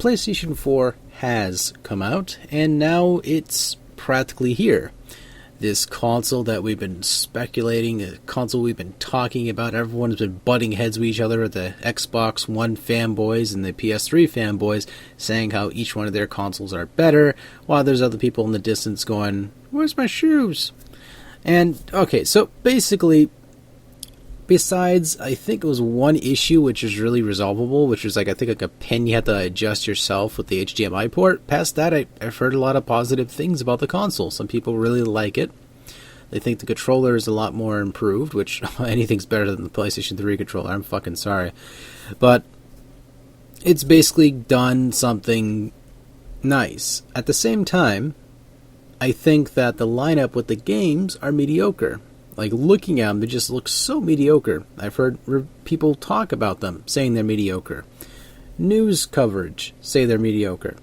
PlayStation 4 has come out, and now it's practically here. This console that we've been speculating, the console we've been talking about, everyone's been butting heads with each other, the Xbox One fanboys and the PS3 fanboys, saying how each one of their consoles are better, while there's other people in the distance going, "Where's my shoes?" And, okay, so basically, besides, I think it was one issue which is really resolvable, which is I think a pin you have to adjust yourself with the HDMI port. Past that, I've heard a lot of positive things about the console. Some people really like it. They think the controller is a lot more improved, which anything's better than the PlayStation 3 controller. I'm fucking sorry. But it's basically done something nice. At the same time, I think that the lineup with the games are mediocre. Looking at them, they just look so mediocre. I've heard people talk about them, saying they're mediocre. News coverage say they're mediocre.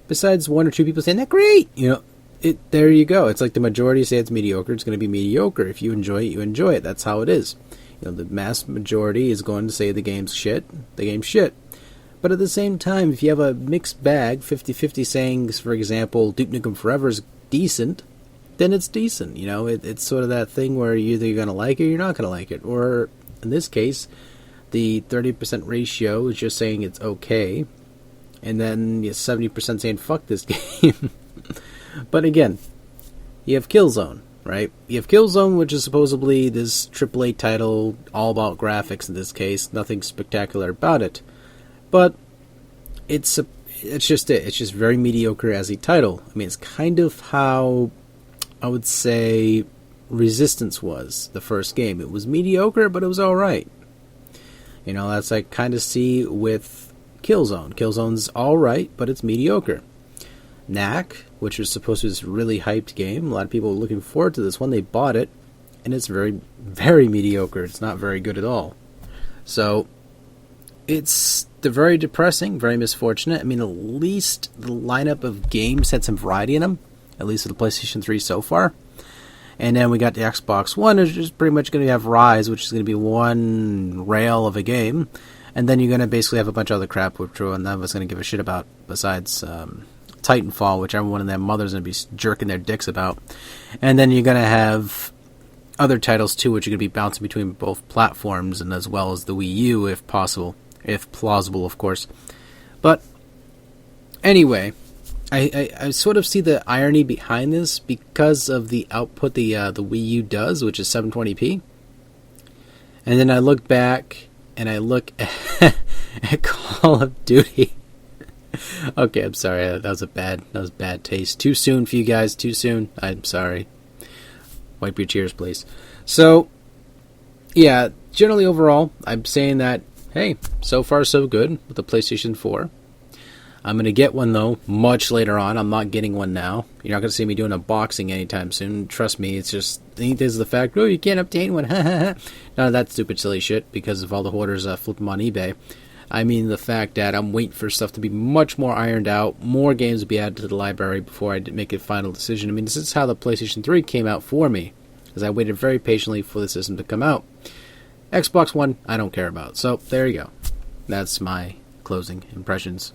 Besides one or two people saying they're great, there you go. It's like the majority say it's mediocre. It's going to be mediocre. If you enjoy it, you enjoy it. That's how it is. The mass majority is going to say the game's shit. The game's shit. But at the same time, if you have a mixed bag, 50-50 saying, for example, Duke Nukem Forever is decent, then it's decent. It's sort of that thing where you're either going to like it or you're not going to like it. Or, in this case, the 30% ratio is just saying it's okay, and then 70% saying fuck this game. But again, you have Killzone, right? You have Killzone, which is supposedly this AAA title, all about graphics in this case, nothing spectacular about it. But it's just it. It's just very mediocre as a title. I mean, it's kind of how I would say Resistance was, the first game. It was mediocre, but it was alright. That's I kind of see with Killzone. Killzone's alright, but it's mediocre. Knack, which was supposed to be this really hyped game, a lot of people were looking forward to this one. They bought it, and it's very, very mediocre. It's not very good at all. So, it's very depressing, very misfortunate. I mean, at least the lineup of games had some variety in them. At least with the PlayStation 3 so far. And then we got the Xbox One, which is pretty much going to have Rise, which is going to be one rail of a game. And then you're going to basically have a bunch of other crap, which none of us going to give a shit about, besides Titanfall, which everyone and their mother's going to be jerking their dicks about. And then you're going to have other titles, too, which are going to be bouncing between both platforms, and as well as the Wii U, if possible. If plausible, of course. But, anyway, I sort of see the irony behind this because of the output the Wii U does, which is 720p. And then I look back and I look at Call of Duty. Okay, I'm sorry. That was bad taste. Too soon for you guys. Too soon. I'm sorry. Wipe your tears, please. So, yeah, generally overall, I'm saying that, hey, so far so good with the PlayStation 4. I'm going to get one, though, much later on. I'm not getting one now. You're not going to see me doing unboxing anytime soon. Trust me, it's just, I think this is the fact, you can't obtain one. None of that stupid, silly shit, because of all the hoarders flip them on eBay. I mean the fact that I'm waiting for stuff to be much more ironed out, more games to be added to the library before I make a final decision. I mean, this is how the PlayStation 3 came out for me, because I waited very patiently for the system to come out. Xbox One, I don't care about. So, there you go. That's my closing impressions.